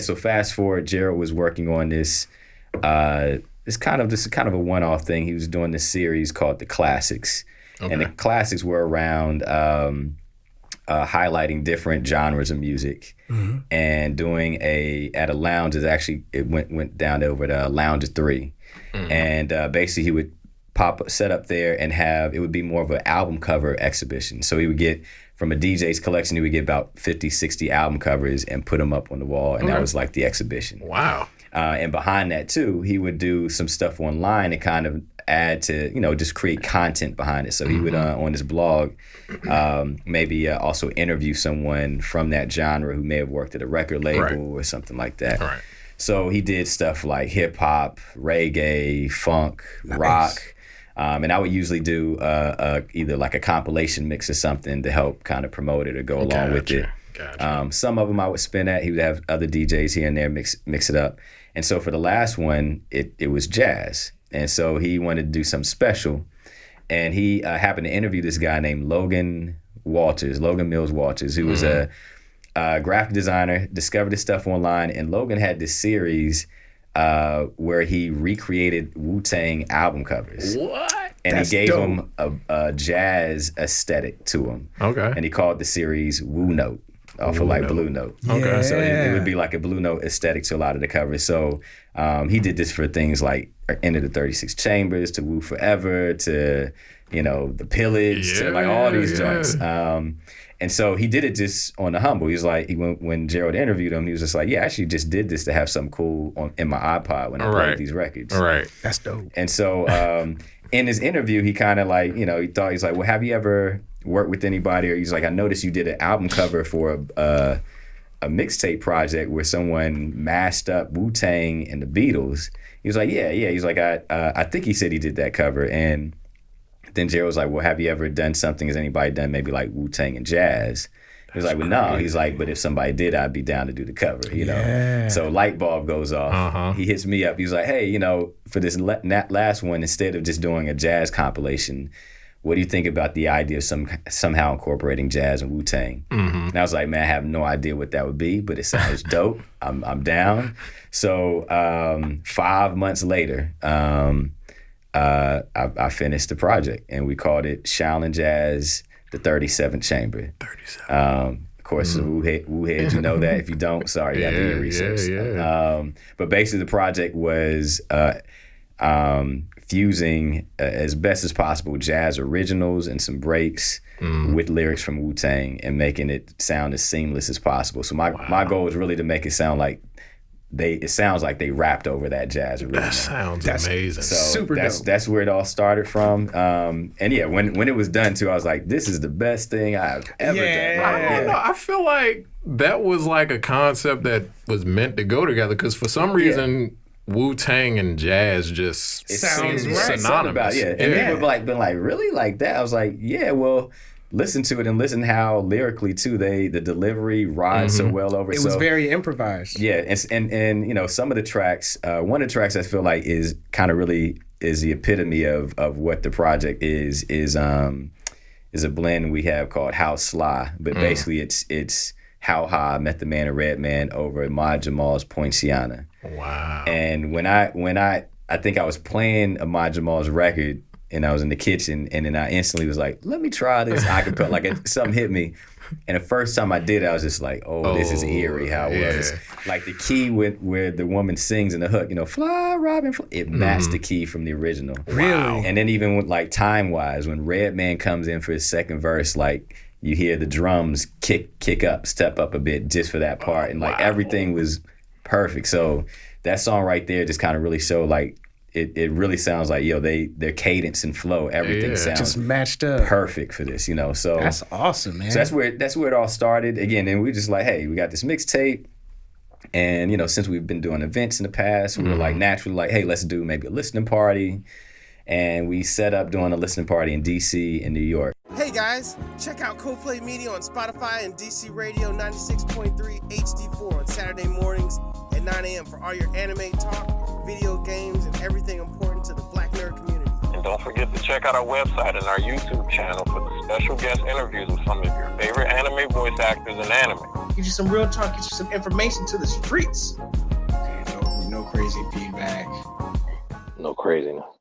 So fast forward, Gerald was working on this. This is kind of a one-off thing. He was doing this series called The Classics, and the classics were around highlighting different genres of music, and doing at a lounge. It went down over to Lounge 3, and basically he would set up there and it would be more of an album cover exhibition. So he would get, from a DJ's collection, he would get about 50, 60 album covers and put them up on the wall, and that was like the exhibition. Wow. And behind that too, he would do some stuff online and kind of add to, just create content behind it. So he would, on his blog, maybe also interview someone from that genre who may have worked at a record label or something like that. Right. So he did stuff like hip hop, reggae, funk, rock. And I would usually do either like a compilation mix or something to help kind of promote it or go along with it. Gotcha. Some of them I would spin at. He would have other DJs here and there mix it up. And so for the last one, it was jazz. And so he wanted to do something special. And he happened to interview this guy named Logan Mills Walters, who was a graphic designer, discovered his stuff online. And Logan had this series where he recreated Wu-Tang album covers. What? And he gave him a jazz aesthetic to him. Okay. And he called the series Wu Note. Off of like Blue Note. Okay. So it would be like a Blue Note aesthetic to a lot of the covers. So he did this for things like Enter the 36 Chambers, to Woo Forever, to, The Pillage, to like all these joints. And so he did it just on the humble. He was like, when Gerald interviewed him, he was just like, yeah, I actually just did this to have something cool in my iPod when I played these records. All right. That's dope. And so in his interview, he kind of like, he's like, well, have you ever worked with anybody? Or he's like, I noticed you did an album cover for a mixtape project where someone mashed up Wu-Tang and the Beatles. He was like, yeah. He's like, I think he said he did that cover. And then Gerald was like, well, have you ever done something? Has anybody done maybe like Wu-Tang and jazz? He was like, well, no. He's like, but if somebody did, I'd be down to do the cover, So light bulb goes off. He hits me up. He's like, hey, for this last one, instead of just doing a jazz compilation, what do you think about the idea of somehow incorporating jazz and Wu-Tang? And I was like, man, I have no idea what that would be, but it sounds dope. I'm down. So 5 months later, I finished the project, and we called it Shaolin Jazz, the 37th Chamber. 37. Of course, Wu heads, you know that. If you don't, sorry, you got to do your research. But basically, the project was fusing as best as possible jazz originals and some breaks with lyrics from Wu-Tang and making it sound as seamless as possible. So my goal is really to make it sound like it sounds like they rapped over that jazz original. That sounds amazing. So super dope. That's where it all started from. And yeah, when it was done too, I was like, this is the best thing I've ever done. I don't know. I feel like that was like a concept that was meant to go together, because for some reason Wu-Tang and jazz just sounds synonymous. And people have been like, really? Like that? I was like, yeah, well, listen to it and listen how lyrically too the delivery rides so well over. It was very improvised. Yeah, and some of the tracks, one of the tracks I feel like is kind of really is the epitome of what the project is a blend we have called House Sly, but basically it's How High I Met the Man and Red Man over Ahmad Jamal's Poinciana. Wow. And when I think I was playing Ahmad Jamal's record, and I was in the kitchen, and then I instantly was like, let me try this acapella. Something hit me. And the first time I did it, I was just like, this is eerie how it was. Like the key where the woman sings in the hook, fly, Robin, fly, it matched the key from the original. Really? And then even with like time-wise, when Redman comes in for his second verse, like you hear the drums step up a bit just for that part. And like everything was perfect. So that song right there just kind of really showed like, it really sounds like, their cadence and flow, everything sounds just matched up perfect for this, So that's awesome, man. So that's where it all started. Again, and we just like, hey, we got this mixtape, and since we've been doing events in the past, we were like naturally like, hey, let's do maybe a listening party, and we set up doing a listening party in DC and New York. Hey guys, check out Coldplay Media on Spotify and DC Radio 96.3 HD4 on Saturday mornings at 9 a.m. for all your anime talk, video games, and everything important to the Black nerd community. And don't forget to check out our website and our YouTube channel for the special guest interviews with some of your favorite anime voice actors and anime. Get you some real talk. Get you some information to the streets. Okay, no crazy feedback. No craziness.